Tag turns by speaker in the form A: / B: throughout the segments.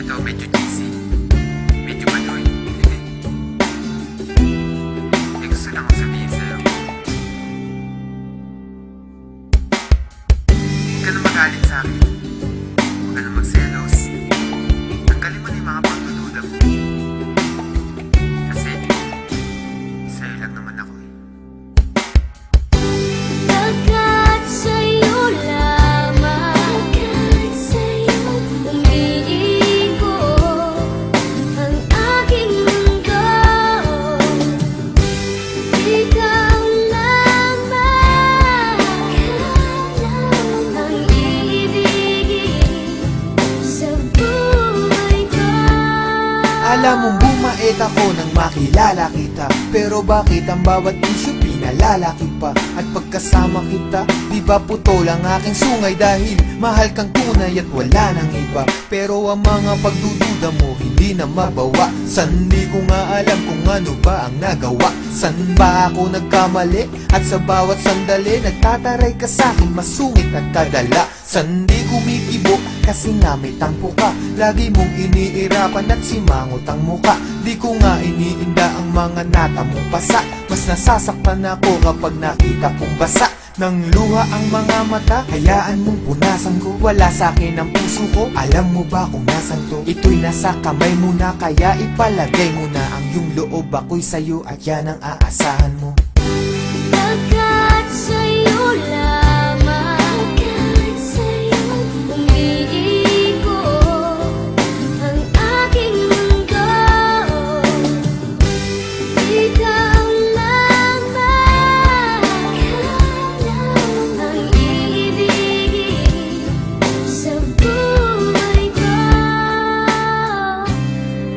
A: to, medyo cheesy. Medyo manoy. May gusto lang akong sabihin sa'yo. Huwag ka na magalit sa'kin. Huwag ka na magselos. Tanggalin mo na yung mga pagdududa mo. Kasi, sa'yo lang naman ako eh.
B: Agad sa'yo lamang, agad sa'yo umiikot ang aking mundo. Ikaw lamang ang iibigin sa buhay ko.
C: Alam mong bumait ako nang makilala kita, pero bakit ang bawat isyu pinalalaki pa? At pagkasama kita, di ba putol ang aking sungay? Dahil mahal kang tunay at wala nang iba. Pero ang mga pagdududa mo hindi na mabawa. San di ko nga alam kung ano ba ang nagawa. San ba ako nagkamali? At sa bawat sandali nagtataray ka sa'kin masungit at kadala. San di kumikibo kasi nga may tampo ka. Lagi mong iniirapan at simangot ang muka. Di ko nga iniinda ang mga nata mong pasa. Mas nasasaktan ako kapag nakita kong basa ng luha ang mga mata. Hayaan mong punasan ko, wala sa'kin ang puso ko. Alam mo ba kung nasan to? Ito'y nasa kamay mo na, kaya ipalagay mo na ang iyong loob. Ako'y sa'yo at yan ang aasahan mo.
B: Agad sa'yo lamang, agad sa'yo umiikot ang aking mundo. Ikaw lamang ang iibigin sa buhay ko.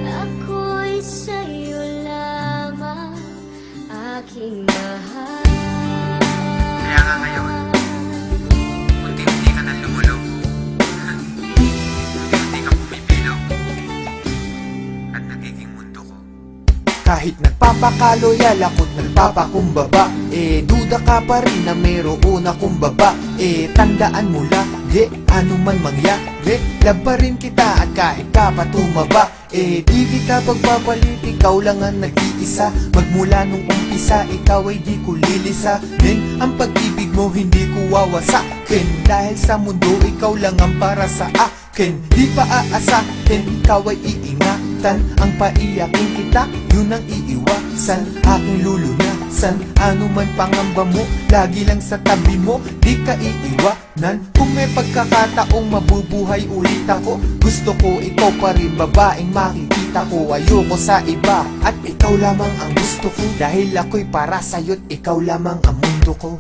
B: Ako'y sa'yo lamang, aking mahal.
A: Kaya nga ngayon, unti-unti ka nang lumulong. Unti-unti kang pumipilong. At nagiging mundo ko.
C: Kahit nagpapakaloyal ako't nagpapakumbaba, duda ka pa rin na mayroon akong baba. Tandaan mo lagi, ano man mangyari, labarin kita at kahit ka pa tumaba. Di kita pagpapalit, ikaw lang ang nag-iisa. Magmula nung umpisa, ikaw ay di ko lilisanin. Ang pag-ibig mo hindi ko wawasakin. Dahil sa mundo, ikaw lang ang para sa akin. Di pa aasahin, ikaw ay iingatan. Ang paiyakin kita, yun ang iiwasan. Aking lulunasan, ano man pangamba mo, lagi lang sa tabi mo, di ka iiwanan. Kung may pagkakataong mabubuhay ulit ako, gusto ko ikaw pa rin, babaeng makikita ko. Ayoko sa iba, at ikaw lamang ang gusto ko. Dahil ako'y para sa'yo't ikaw lamang ang mundo ko.